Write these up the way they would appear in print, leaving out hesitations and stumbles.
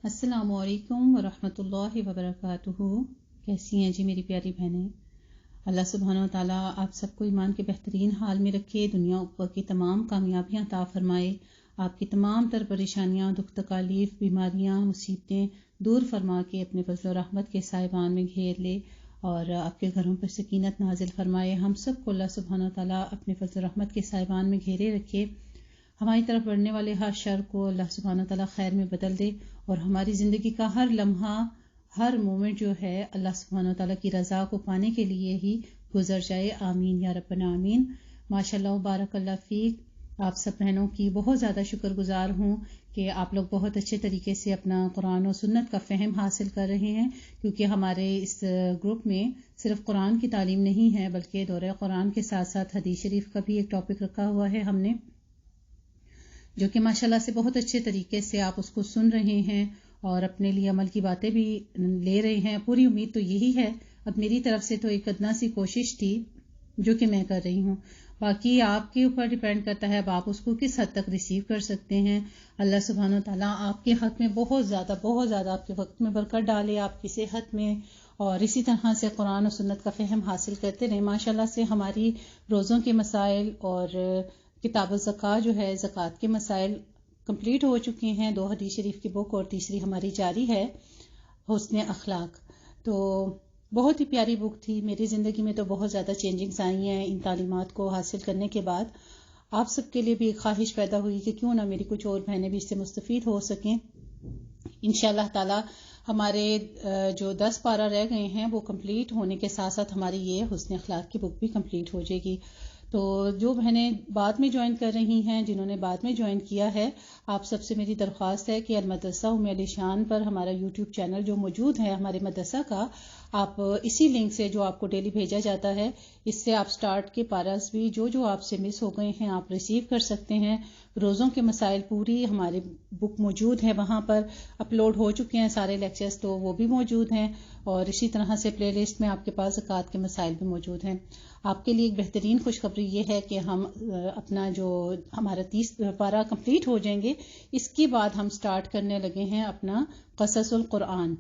السلام علیکم ورحمۃ اللہ وبرکاتہ۔ کیسی ہیں جی میری پیاری بہنیں؟ اللہ سبحانہ و تعالیٰ آپ سب کو ایمان کے بہترین حال میں رکھے، دنیا اوپر کی تمام کامیابیاں عطا فرمائے، آپ کی تمام تر پریشانیاں، دکھ تکالیف، بیماریاں، مصیبتیں دور فرما کے اپنے فضل و رحمت کے سائبان میں گھیر لے اور آپ کے گھروں پر سکینت نازل فرمائے۔ ہم سب کو اللہ سبحانہ و تعالیٰ اپنے فضل و رحمت کے سائبان میں گھیرے رکھے، ہماری طرف بڑھنے والے ہر شر کو اللہ سبحانہ تعالیٰ خیر میں بدل دے اور ہماری زندگی کا ہر لمحہ، ہر مومنٹ جو ہے اللہ سبحانہ تعالیٰ کی رضا کو پانے کے لیے ہی گزر جائے۔ آمین یا رب آمین۔ ماشاءاللہ بارک اللہ فیک۔ آپ سب بہنوں کی بہت زیادہ شکر گزار ہوں کہ آپ لوگ بہت اچھے طریقے سے اپنا قرآن و سنت کا فہم حاصل کر رہے ہیں، کیونکہ ہمارے اس گروپ میں صرف قرآن کی تعلیم نہیں ہے بلکہ دورہ قرآن کے ساتھ ساتھ حدیث شریف کا بھی ایک ٹاپک رکھا ہوا ہے ہم نے، جو کہ ماشاءاللہ سے بہت اچھے طریقے سے آپ اس کو سن رہے ہیں اور اپنے لیے عمل کی باتیں بھی لے رہے ہیں۔ پوری امید تو یہی ہے، اب میری طرف سے تو ایک ادنا سی کوشش تھی جو کہ میں کر رہی ہوں، باقی آپ کے اوپر ڈیپینڈ کرتا ہے اب آپ اس کو کس حد تک ریسیو کر سکتے ہیں۔ اللہ سبحانہ و تعالیٰ آپ کے حق میں بہت زیادہ آپ کے وقت میں برکت ڈالے، آپ کی صحت میں، اور اسی طرح سے قرآن و سنت کا فہم حاصل کرتے رہیں۔ ماشاءاللہ سے ہماری روزوں کے مسائل اور کتاب الزکاة جو ہے زکوٰۃ کے مسائل کمپلیٹ ہو چکے ہیں، 2 حدیث شریف کی بک اور تیسری ہماری جاری ہے حسن اخلاق۔ تو بہت ہی پیاری بک تھی، میری زندگی میں تو بہت زیادہ چینجنگز آئی ہیں ان تعلیمات کو حاصل کرنے کے بعد۔ آپ سب کے لیے بھی ایک خواہش پیدا ہوئی کہ کیوں نہ میری کچھ اور بہنیں بھی اس سے مستفید ہو سکیں۔ انشاءاللہ تعالی ہمارے جو 10 پارہ رہ گئے ہیں وہ کمپلیٹ ہونے کے ساتھ ساتھ ہماری یہ حسن اخلاق کی بک بھی کمپلیٹ ہو جائے گی۔ تو جو بہنیں بعد میں جوائن کر رہی ہیں، جنہوں نے بعد میں جوائن کیا ہے، آپ سب سے میری درخواست ہے کہ المدرسہ ام علی شان پر ہمارا یوٹیوب چینل جو موجود ہے ہمارے مدرسہ کا، آپ اسی لنک سے جو آپ کو ڈیلی بھیجا جاتا ہے، اس سے آپ سٹارٹ کے پاراز بھی جو آپ سے مس ہو گئے ہیں آپ ریسیو کر سکتے ہیں۔ روزوں کے مسائل پوری ہماری بک موجود ہے، وہاں پر اپلوڈ ہو چکے ہیں سارے لیکچرز، تو وہ بھی موجود ہیں، اور اسی طرح سے پلے لسٹ میں آپ کے پاس زکوٰۃ کے مسائل بھی موجود ہیں۔ آپ کے لیے ایک بہترین خوشخبری یہ ہے کہ ہم اپنا جو ہمارا 30 پارہ کمپلیٹ ہو جائیں گے، اس کے بعد ہم سٹارٹ کرنے لگے ہیں اپنا قصص القرآن۔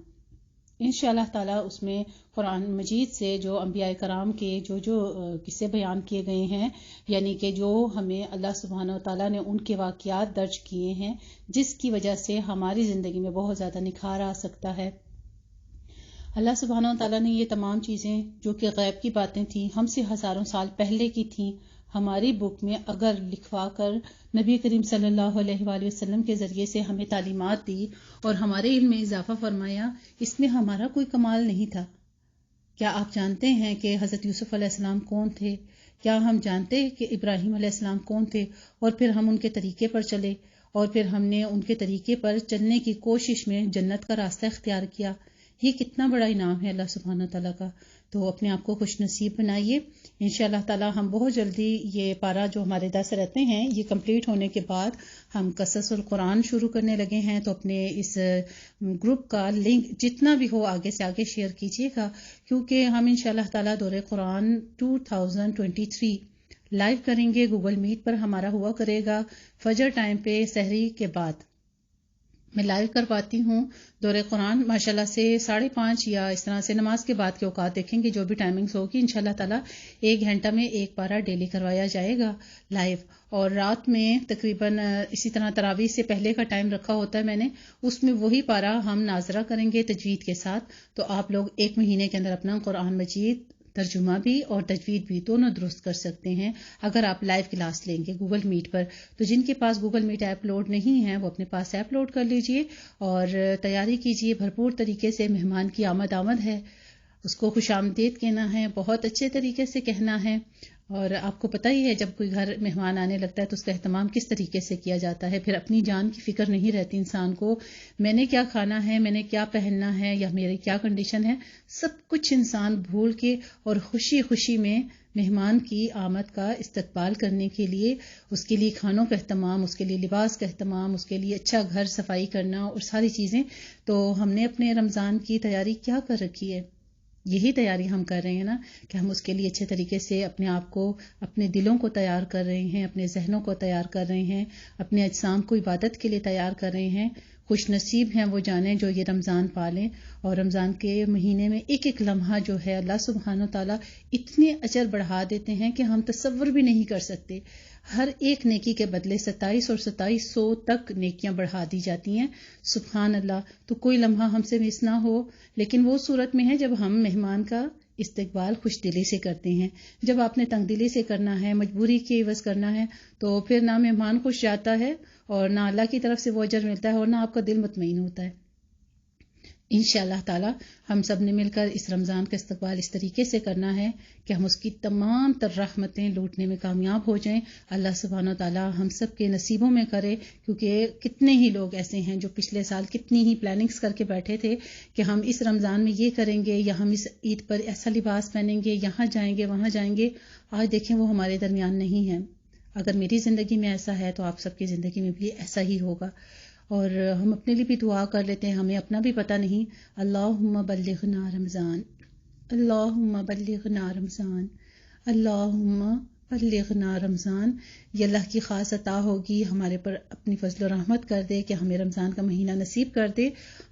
انشاءاللہ تعالی اس میں قرآن مجید سے جو انبیاء کرام کے جو قصے بیان کیے گئے ہیں، یعنی کہ جو ہمیں اللہ سبحانہ و تعالیٰ نے ان کے واقعات درج کیے ہیں جس کی وجہ سے ہماری زندگی میں بہت زیادہ نکھار آ سکتا ہے۔ اللہ سبحانہ و تعالیٰ نے یہ تمام چیزیں جو کہ غیب کی باتیں تھیں، ہم سے ہزاروں سال پہلے کی تھیں، ہماری بک میں اگر لکھوا کر نبی کریم صلی اللہ علیہ وآلہ وسلم کے ذریعے سے ہمیں تعلیمات دی اور ہمارے علم میں اضافہ فرمایا، اس میں ہمارا کوئی کمال نہیں تھا۔ کیا آپ جانتے ہیں کہ حضرت یوسف علیہ السلام کون تھے؟ کیا ہم جانتے ہیں کہ ابراہیم علیہ السلام کون تھے؟ اور پھر ہم ان کے طریقے پر چلے اور پھر ہم نے ان کے طریقے پر چلنے کی کوشش میں جنت کا راستہ اختیار کیا۔ یہ کتنا بڑا انعام ہے اللہ سبحانہ تعالیٰ کا۔ تو اپنے آپ کو خوش نصیب بنائیے۔ انشاءاللہ تعالیٰ ہم بہت جلدی یہ پارہ جو ہمارے 10 رہتے ہیں، یہ کمپلیٹ ہونے کے بعد ہم قصص القرآن شروع کرنے لگے ہیں، تو اپنے اس گروپ کا لنک جتنا بھی ہو آگے سے آگے شیئر کیجیے گا، کیونکہ ہم انشاءاللہ تعالیٰ دورہ قرآن 2023 لائیو کریں گے، گوگل میٹ پر ہمارا ہوا کرے گا فجر ٹائم پہ سحری کے بعد میں لائیو کرواتی ہوں دورہ قرآن۔ ماشاءاللہ سے 5:30 یا اس طرح سے نماز کے بعد کے اوقات دیکھیں گے، جو بھی ٹائمنگز ہوگی انشاءاللہ تعالیٰ 1 گھنٹہ میں 1 پارہ ڈیلی کروایا جائے گا لائیو، اور رات میں تقریباً اسی طرح تراویح سے پہلے کا ٹائم رکھا ہوتا ہے میں نے، اس میں وہی پارہ ہم ناظرہ کریں گے تجوید کے ساتھ۔ تو آپ لوگ 1 مہینے کے اندر اپنا قرآن مجید ترجمہ بھی اور تجوید بھی دونوں درست کر سکتے ہیں اگر آپ لائیو کلاس لیں گے گوگل میٹ پر۔ تو جن کے پاس گوگل میٹ ایپ لوڈ نہیں ہے وہ اپنے پاس ایپ لوڈ کر لیجئے اور تیاری کیجئے بھرپور طریقے سے۔ مہمان کی آمد ہے، اس کو خوش آمدید کہنا ہے، بہت اچھے طریقے سے کہنا ہے، اور آپ کو پتہ ہی ہے جب کوئی گھر مہمان آنے لگتا ہے تو اس کا اہتمام کس طریقے سے کیا جاتا ہے، پھر اپنی جان کی فکر نہیں رہتی انسان کو، میں نے کیا کھانا ہے، میں نے کیا پہننا ہے، یا میری کیا کنڈیشن ہے، سب کچھ انسان بھول کے اور خوشی خوشی میں مہمان کی آمد کا استقبال کرنے کے لیے، اس کے لیے کھانوں کا اہتمام، اس کے لیے لباس کا اہتمام، اس کے لیے اچھا گھر صفائی کرنا اور ساری چیزیں، تو ہم نے اپنے رمضان کی تیاری کیا کر رکھی ہے؟ یہی تیاری ہم کر رہے ہیں نا، کہ ہم اس کے لیے اچھے طریقے سے اپنے آپ کو، اپنے دلوں کو تیار کر رہے ہیں، اپنے ذہنوں کو تیار کر رہے ہیں، اپنے اجسام کو عبادت کے لیے تیار کر رہے ہیں۔ خوش نصیب ہیں وہ جانیں جو یہ رمضان پالیں، اور رمضان کے مہینے میں ایک ایک لمحہ جو ہے اللہ سبحانہ و تعالیٰ اتنے اجر بڑھا دیتے ہیں کہ ہم تصور بھی نہیں کر سکتے. ہر ایک نیکی کے بدلے 27 اور 2700 تک نیکیاں بڑھا دی جاتی ہیں. سبحان اللہ. تو کوئی لمحہ ہم سے مس نہ ہو، لیکن وہ صورت میں ہے جب ہم مہمان کا استقبال خوش دلی سے کرتے ہیں. جب آپ نے تنگ دلی سے کرنا ہے، مجبوری کے عوض کرنا ہے، تو پھر نہ مہمان خوش جاتا ہے اور نہ اللہ کی طرف سے وہ اجر ملتا ہے اور نہ آپ کا دل مطمئن ہوتا ہے. انشاءاللہ تعالی ہم سب نے مل کر اس رمضان کا استقبال اس طریقے سے کرنا ہے کہ ہم اس کی تمام تر رحمتیں لوٹنے میں کامیاب ہو جائیں. اللہ سبحانہ و تعالی ہم سب کے نصیبوں میں کرے، کیونکہ کتنے ہی لوگ ایسے ہیں جو پچھلے سال کتنی ہی پلاننگز کر کے بیٹھے تھے کہ ہم اس رمضان میں یہ کریں گے، یا ہم اس عید پر ایسا لباس پہنیں گے، یہاں جائیں گے، وہاں جائیں گے. آج دیکھیں وہ ہمارے درمیان نہیں ہیں. اگر میری زندگی میں ایسا ہے تو آپ سب کی زندگی میں بھی ایسا ہی ہوگا. اور ہم اپنے لیے بھی دعا کر لیتے ہیں، ہمیں اپنا بھی پتہ نہیں. اللہم بلغنا رمضان، اللہم بلغنا رمضان، اللہم بلغنا رمضان. یہ اللہ کی خاص عطا ہوگی، ہمارے پر اپنی فضل و رحمت کر دے کہ ہمیں رمضان کا مہینہ نصیب کر دے.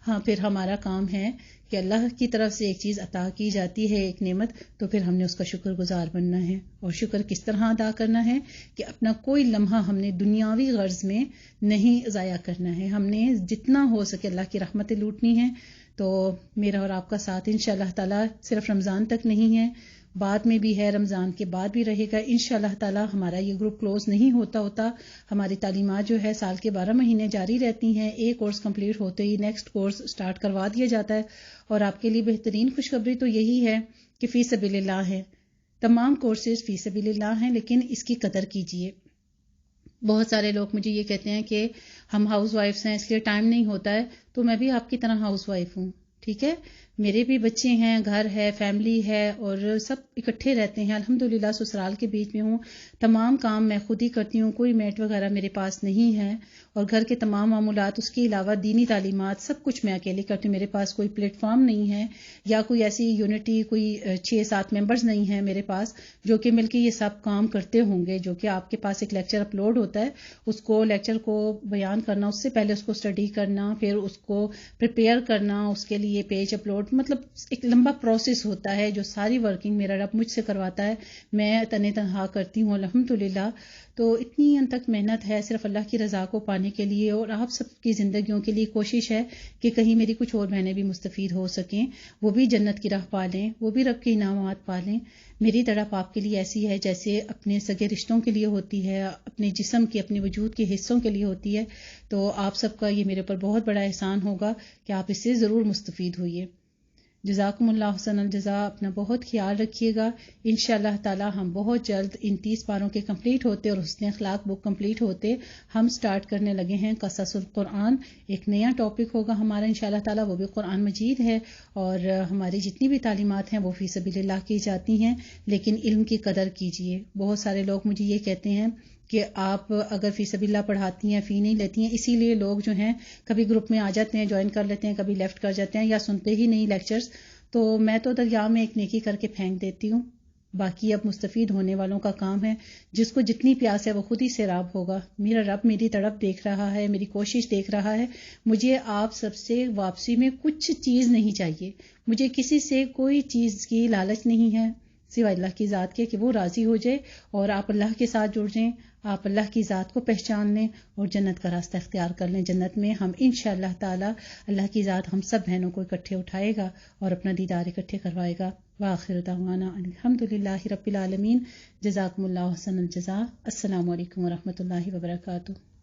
ہاں پھر ہمارا کام ہے کہ اللہ کی طرف سے ایک چیز عطا کی جاتی ہے، ایک نعمت، تو پھر ہم نے اس کا شکر گزار بننا ہے. اور شکر کس طرح ادا کرنا ہے کہ اپنا کوئی لمحہ ہم نے دنیاوی غرض میں نہیں ضائع کرنا ہے. ہم نے جتنا ہو سکے اللہ کی رحمتیں لوٹنی ہیں. تو میرا اور آپ کا ساتھ انشاءاللہ تعالی صرف رمضان تک نہیں ہے، بعد میں بھی ہے، رمضان کے بعد بھی رہے گا انشاءاللہ تعالی. ہمارا یہ گروپ کلوز نہیں ہوتا ہماری تعلیمات جو ہے سال کے 12 مہینے جاری رہتی ہیں. ایک کورس کمپلیٹ ہوتے ہی نیکسٹ کورس سٹارٹ کروا دیا جاتا ہے. اور آپ کے لیے بہترین خوشخبری تو یہی ہے کہ فی سبیل اللہ ہے. تمام کورسز فی سبیل اللہ ہیں، لیکن اس کی قدر کیجیے. بہت سارے لوگ مجھے یہ کہتے ہیں کہ ہم ہاؤس وائفس ہیں اس لیے ٹائم نہیں ہوتا ہے. تو میں بھی آپ کی طرح ہاؤس وائف ہوں، ٹھیک ہے. میرے بھی بچے ہیں، گھر ہے، فیملی ہے، اور سب اکٹھے رہتے ہیں. الحمدللہ سسرال کے بیچ میں ہوں، تمام کام میں خود ہی کرتی ہوں، کوئی میٹ وغیرہ میرے پاس نہیں ہے. اور گھر کے تمام معمولات، اس کے علاوہ دینی تعلیمات، سب کچھ میں اکیلے کرتی ہوں. میرے پاس کوئی پلیٹ فارم نہیں ہے یا کوئی ایسی یونٹی، کوئی 6-7 ممبرز نہیں ہیں میرے پاس جو کہ مل کے یہ سب کام کرتے ہوں گے. جو کہ آپ کے پاس ایک لیکچر اپلوڈ ہوتا ہے، اس کو لیکچر کو بیان کرنا، اس سے پہلے اس کو اسٹڈی کرنا، پھر اس کو پریپیئر کرنا، اس کے لیے پیج اپلوڈ، مطلب ایک لمبا پروسیس ہوتا ہے جو ساری ورکنگ میرا رب مجھ سے کرواتا ہے. میں تنہا کرتی ہوں الحمدللہ. تو اتنی ان تک محنت ہے صرف اللہ کی رضا کو پانے کے لیے، اور آپ سب کی زندگیوں کے لیے کوشش ہے کہ کہیں میری کچھ اور بہنیں بھی مستفید ہو سکیں، وہ بھی جنت کی راہ پالیں، وہ بھی رب کے انعامات پالیں. میری تڑپ آپ کے لیے ایسی ہے جیسے اپنے سگے رشتوں کے لیے ہوتی ہے، اپنے جسم کے، اپنے وجود کے حصوں کے لیے ہوتی ہے. تو آپ سب کا یہ میرے پر بہت بڑا احسان ہوگا کہ آپ اس سے ضرور مستفید ہوئیے. جزاکم اللہ حسن الجزا. اپنا بہت خیال رکھیے گا. انشاءاللہ تعالی ہم بہت جلد ان 30 پاروں کے کمپلیٹ ہوتے اور حسن اخلاق بک کمپلیٹ ہوتے ہم سٹارٹ کرنے لگے ہیں قصص القرآن. ایک نیا ٹاپک ہوگا ہمارا انشاءاللہ تعالی، وہ بھی قرآن مجید ہے. اور ہماری جتنی بھی تعلیمات ہیں وہ فی سبیل اللہ کی جاتی ہیں، لیکن علم کی قدر کیجیے. بہت سارے لوگ مجھے یہ کہتے ہیں کہ آپ اگر فی سبیل اللہ پڑھاتی ہیں، فی نہیں لیتی ہیں. اسی لیے لوگ جو ہیں کبھی گروپ میں آ جاتے ہیں، جوائن کر لیتے ہیں، کبھی لیفٹ کر جاتے ہیں یا سنتے ہی نہیں لیکچرز. تو میں تو دریا میں ایک نیکی کر کے پھینک دیتی ہوں. باقی اب مستفید ہونے والوں کا کام ہے. جس کو جتنی پیاس ہے وہ خود ہی سیراب ہوگا. میرا رب میری تڑپ دیکھ رہا ہے، میری کوشش دیکھ رہا ہے. مجھے آپ سب سے واپسی میں کچھ چیز نہیں چاہیے. مجھے کسی سے کوئی چیز کی لالچ نہیں ہے سوائے اللہ کی ذات کے، کہ وہ راضی ہو جائے اور آپ اللہ کے ساتھ جڑ جائیں، آپ اللہ کی ذات کو پہچان لیں اور جنت کا راستہ اختیار کر لیں. جنت میں ہم انشاءاللہ تعالی اللہ کی ذات ہم سب بہنوں کو اکٹھے اٹھائے گا اور اپنا دیدار اکٹھے کروائے گا. وآخر دعوانا الحمدللہ رب العالمین. جزاکم اللہ حسن الجزا. السلام علیکم ورحمۃ اللہ وبرکاتہ.